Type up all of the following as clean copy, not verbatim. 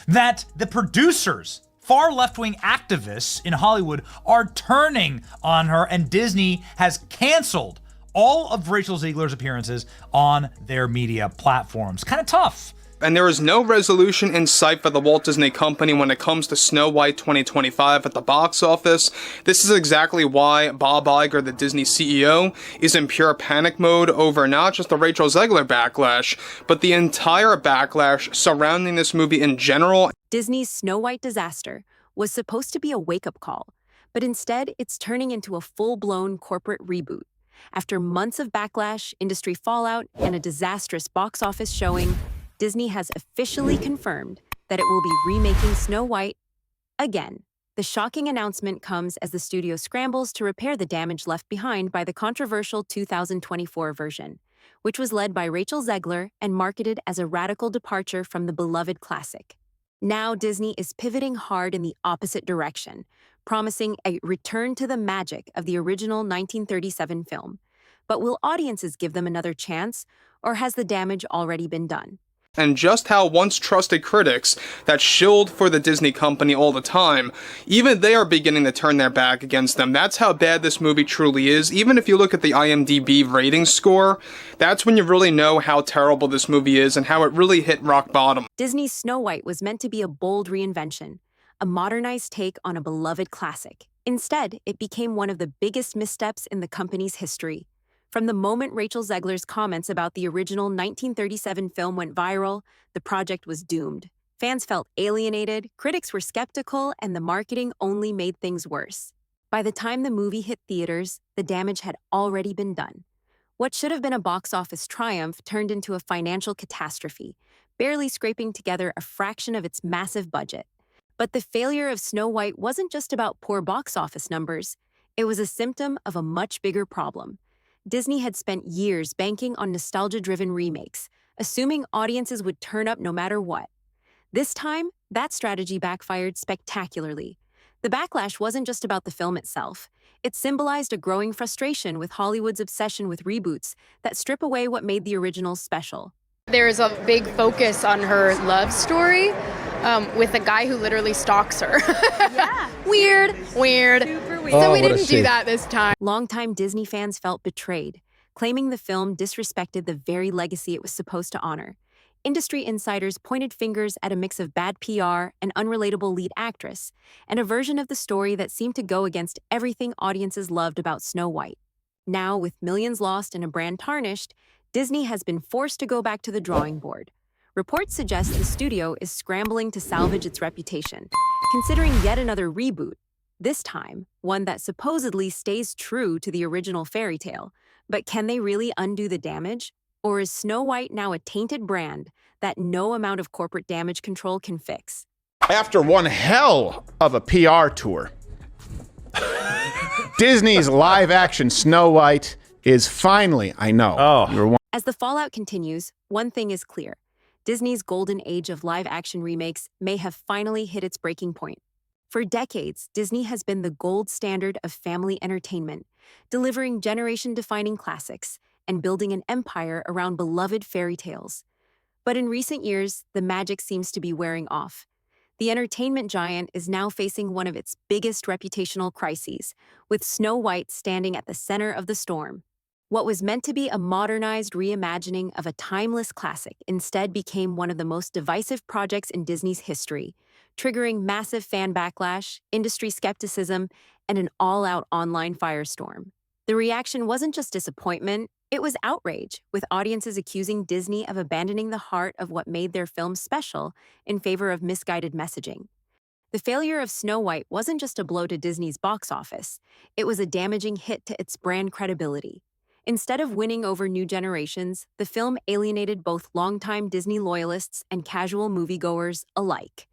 that the producers, far left-wing activists in Hollywood, are turning on her, and Disney has canceled all of Rachel Zegler's appearances on their media platforms. Kind of tough. And there is no resolution in sight for the Walt Disney Company when it comes to Snow White 2025 at the box office. This is exactly why Bob Iger, the Disney CEO, is in pure panic mode over not just the Rachel Zegler backlash, but the entire backlash surrounding this movie in general. Disney's Snow White disaster was supposed to be a wake-up call, but instead it's turning into a full-blown corporate reboot. After months of backlash, industry fallout, and a disastrous box office showing, Disney has officially confirmed that it will be remaking Snow White again. The shocking announcement comes as the studio scrambles to repair the damage left behind by the controversial 2024 version, which was led by Rachel Zegler and marketed as a radical departure from the beloved classic. Now Disney is pivoting hard in the opposite direction, promising a return to the magic of the original 1937 film. But will audiences give them another chance, or has the damage already been done? And just how once trusted critics that shilled for the Disney Company all the time, even they are beginning to turn their back against them. That's how bad this movie truly is. Even if you look at the IMDb rating score, that's when you really know how terrible this movie is and how it really hit rock bottom. Disney's Snow White was meant to be a bold reinvention, a modernized take on a beloved classic. Instead, it became one of the biggest missteps in the company's history. From the moment Rachel Zegler's comments about the original 1937 film went viral, the project was doomed. Fans felt alienated, critics were skeptical, and the marketing only made things worse. By the time the movie hit theaters, the damage had already been done. What should have been a box office triumph turned into a financial catastrophe, barely scraping together a fraction of its massive budget. But the failure of Snow White wasn't just about poor box office numbers. It was a symptom of a much bigger problem. Disney had spent years banking on nostalgia-driven remakes, assuming audiences would turn up no matter what. This time, that strategy backfired spectacularly. The backlash wasn't just about the film itself. It symbolized a growing frustration with Hollywood's obsession with reboots that strip away what made the originals special. There's a big focus on her love story with a guy who literally stalks her. Yeah. Weird. Super weird. So we didn't do that this time. Longtime Disney fans felt betrayed, claiming the film disrespected the very legacy it was supposed to honor. Industry insiders pointed fingers at a mix of bad PR, an unrelatable lead actress, and a version of the story that seemed to go against everything audiences loved about Snow White. Now, with millions lost and a brand tarnished, Disney has been forced to go back to the drawing board. Reports suggest the studio is scrambling to salvage its reputation, considering yet another reboot, this time one that supposedly stays true to the original fairy tale. But can they really undo the damage? Or is Snow White now a tainted brand that no amount of corporate damage control can fix? After one hell of a PR tour, Disney's live-action Snow White is finally, As the fallout continues, one thing is clear. Disney's golden age of live-action remakes may have finally hit its breaking point. For decades, Disney has been the gold standard of family entertainment, delivering generation-defining classics and building an empire around beloved fairy tales. But in recent years, the magic seems to be wearing off. The entertainment giant is now facing one of its biggest reputational crises, with Snow White standing at the center of the storm. What was meant to be a modernized reimagining of a timeless classic instead became one of the most divisive projects in Disney's history, triggering massive fan backlash, industry skepticism, and an all-out online firestorm. The reaction wasn't just disappointment, it was outrage, with audiences accusing Disney of abandoning the heart of what made their film special in favor of misguided messaging. The failure of Snow White wasn't just a blow to Disney's box office, it was a damaging hit to its brand credibility. Instead of winning over new generations, the film alienated both longtime Disney loyalists and casual moviegoers alike.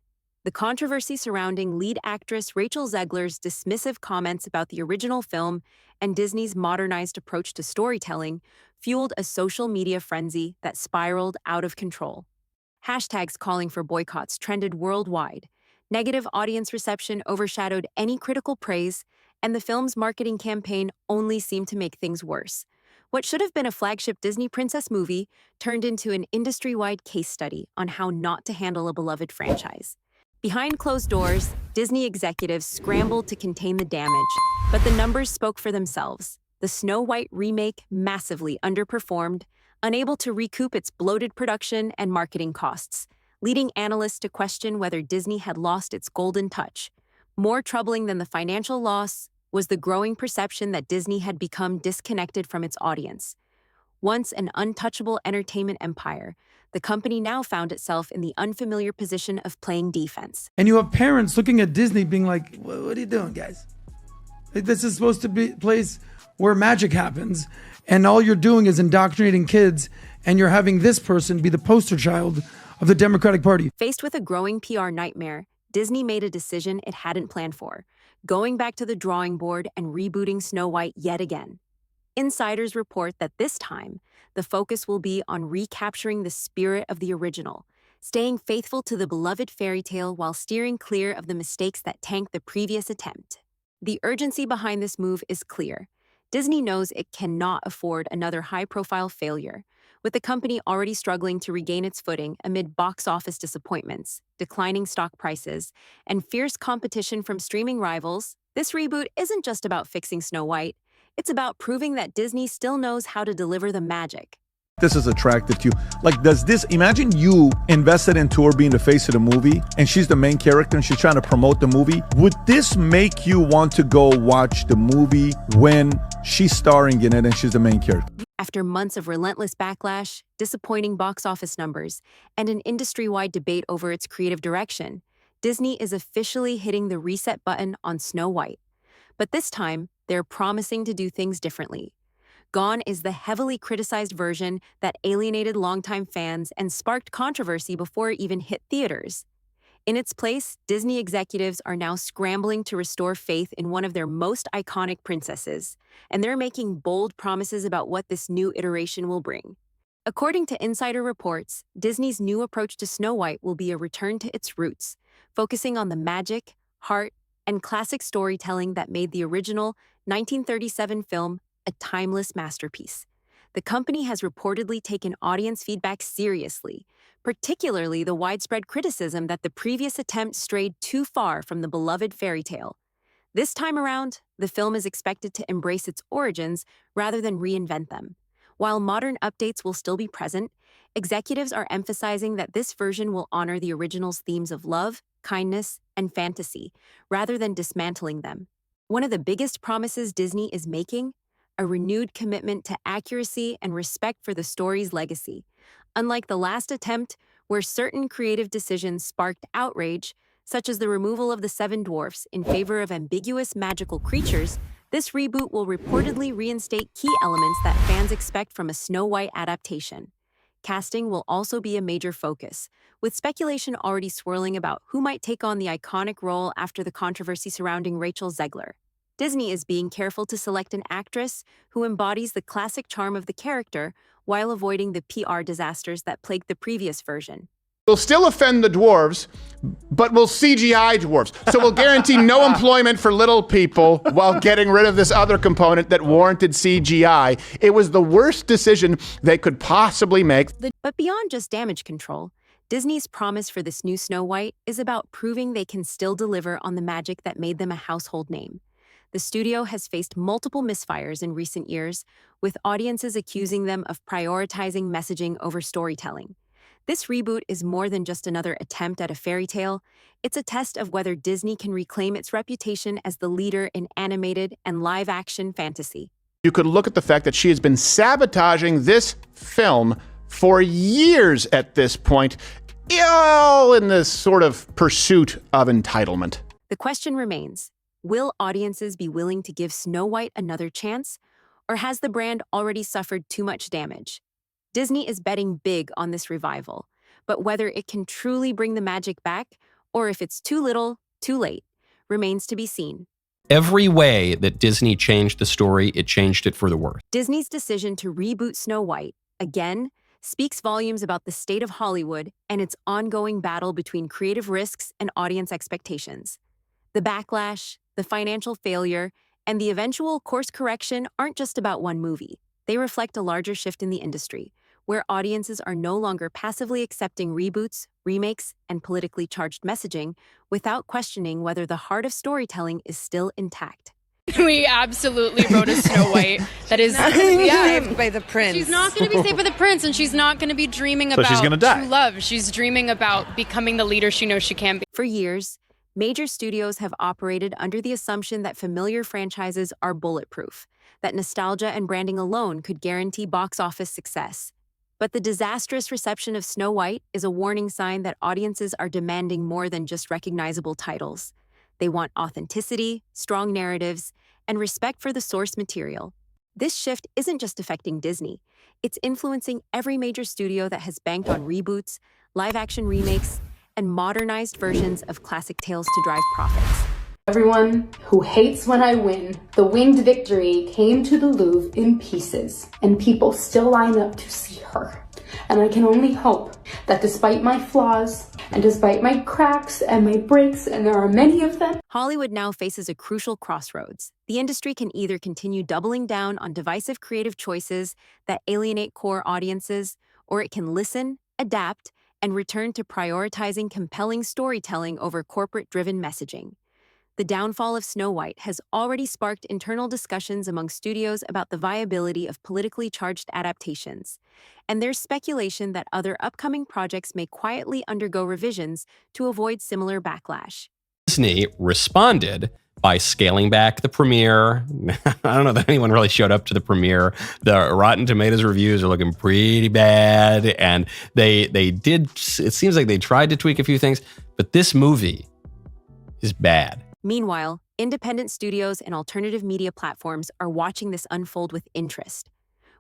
The controversy surrounding lead actress Rachel Zegler's dismissive comments about the original film and Disney's modernized approach to storytelling fueled a social media frenzy that spiraled out of control. Hashtags calling for boycotts trended worldwide. Negative audience reception overshadowed any critical praise, and the film's marketing campaign only seemed to make things worse. What should have been a flagship Disney princess movie turned into an industry-wide case study on how not to handle a beloved franchise. Behind closed doors, Disney executives scrambled to contain the damage, but the numbers spoke for themselves. The Snow White remake massively underperformed, unable to recoup its bloated production and marketing costs, leading analysts to question whether Disney had lost its golden touch. More troubling than the financial loss was the growing perception that Disney had become disconnected from its audience. Once an untouchable entertainment empire, the company now found itself in the unfamiliar position of playing defense. And you have parents looking at Disney being like, what are you doing, guys? This is supposed to be a place where magic happens, and all you're doing is indoctrinating kids, and you're having this person be the poster child of the Democratic Party. Faced with a growing PR nightmare, Disney made a decision it hadn't planned for, going back to the drawing board and rebooting Snow White yet again. Insiders report that this time, the focus will be on recapturing the spirit of the original, staying faithful to the beloved fairy tale while steering clear of the mistakes that tanked the previous attempt. The urgency behind this move is clear. Disney knows it cannot afford another high-profile failure, with the company already struggling to regain its footing amid box office disappointments, declining stock prices, and fierce competition from streaming rivals. This reboot isn't just about fixing Snow White. It's about proving that Disney still knows how to deliver the magic. This is attractive to you. Like, imagine you invested into her being the face of the movie and she's the main character and she's trying to promote the movie. Would this make you want to go watch the movie when she's starring in it and she's the main character? After months of relentless backlash, disappointing box office numbers, and an industry-wide debate over its creative direction, Disney is officially hitting the reset button on Snow White. But this time, they're promising to do things differently. Gone is the heavily criticized version that alienated longtime fans and sparked controversy before it even hit theaters. In its place, Disney executives are now scrambling to restore faith in one of their most iconic princesses, and they're making bold promises about what this new iteration will bring. According to insider reports, Disney's new approach to Snow White will be a return to its roots, focusing on the magic, heart, and classic storytelling that made the original 1937 film a timeless masterpiece. The company has reportedly taken audience feedback seriously, particularly the widespread criticism that the previous attempt strayed too far from the beloved fairy tale. This time around, the film is expected to embrace its origins rather than reinvent them. While modern updates will still be present, executives are emphasizing that this version will honor the original's themes of love, kindness, and fantasy, rather than dismantling them. One of the biggest promises Disney is making: a renewed commitment to accuracy and respect for the story's legacy. Unlike the last attempt, where certain creative decisions sparked outrage, such as the removal of the seven dwarfs in favor of ambiguous magical creatures, this reboot will reportedly reinstate key elements that fans expect from a Snow White adaptation. Casting will also be a major focus, with speculation already swirling about who might take on the iconic role after the controversy surrounding Rachel Zegler. Disney is being careful to select an actress who embodies the classic charm of the character while avoiding the PR disasters that plagued the previous version. We'll still offend the dwarves, but we'll CGI dwarves. So we'll guarantee no employment for little people while getting rid of this other component that warranted CGI. It was the worst decision they could possibly make. But beyond just damage control, Disney's promise for this new Snow White is about proving they can still deliver on the magic that made them a household name. The studio has faced multiple misfires in recent years, with audiences accusing them of prioritizing messaging over storytelling. This reboot is more than just another attempt at a fairy tale. It's a test of whether Disney can reclaim its reputation as the leader in animated and live-action fantasy. You could look at the fact that she has been sabotaging this film for years at this point, all in this sort of pursuit of entitlement. The question remains: will audiences be willing to give Snow White another chance, or has the brand already suffered too much damage? Disney is betting big on this revival, but whether it can truly bring the magic back, or if it's too little, too late, remains to be seen. Every way that Disney changed the story, it changed it for the worse. Disney's decision to reboot Snow White, again, speaks volumes about the state of Hollywood and its ongoing battle between creative risks and audience expectations. The backlash, the financial failure, and the eventual course correction aren't just about one movie. They reflect a larger shift in the industry, where audiences are no longer passively accepting reboots, remakes, and politically charged messaging without questioning whether the heart of storytelling is still intact. We absolutely wrote a Snow White that is saved by the prince. She's not going to be saved by the prince, and she's not going to be dreaming about she's gonna die. true love. She's dreaming about becoming the leader she knows she can be. For years, major studios have operated under the assumption that familiar franchises are bulletproof, that nostalgia and branding alone could guarantee box office success. But the disastrous reception of Snow White is a warning sign that audiences are demanding more than just recognizable titles. They want authenticity, strong narratives, and respect for the source material. This shift isn't just affecting Disney. It's influencing every major studio that has banked on reboots, live-action remakes, and modernized versions of classic tales to drive profits. Everyone who hates when I win, the winged victory came to the Louvre in pieces, and people still line up to see her. And I can only hope that despite my flaws, and despite my cracks and my breaks, and there are many of them, Hollywood now faces a crucial crossroads. The industry can either continue doubling down on divisive creative choices that alienate core audiences, or it can listen, adapt, and return to prioritizing compelling storytelling over corporate-driven messaging. The downfall of Snow White has already sparked internal discussions among studios about the viability of politically charged adaptations, and there's speculation that other upcoming projects may quietly undergo revisions to avoid similar backlash. Disney responded by scaling back the premiere. I don't know that anyone really showed up to the premiere. The Rotten Tomatoes reviews are looking pretty bad, and they did, it seems like they tried to tweak a few things, but this movie is bad. Meanwhile, independent studios and alternative media platforms are watching this unfold with interest.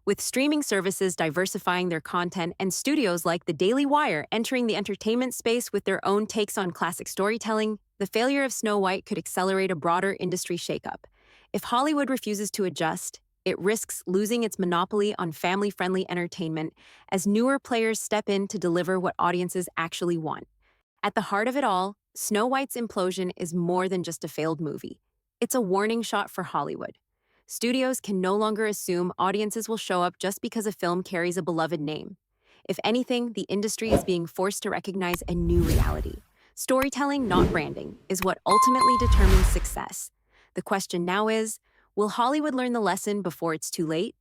With streaming services diversifying their content and studios like The Daily Wire entering the entertainment space with their own takes on classic storytelling, the failure of Snow White could accelerate a broader industry shakeup. If Hollywood refuses to adjust, it risks losing its monopoly on family-friendly entertainment as newer players step in to deliver what audiences actually want. At the heart of it all, Snow White's implosion is more than just a failed movie. It's a warning shot for Hollywood. Studios can no longer assume audiences will show up just because a film carries a beloved name. If anything, the industry is being forced to recognize a new reality. Storytelling, not branding, is what ultimately determines success. The question now is, will Hollywood learn the lesson before it's too late?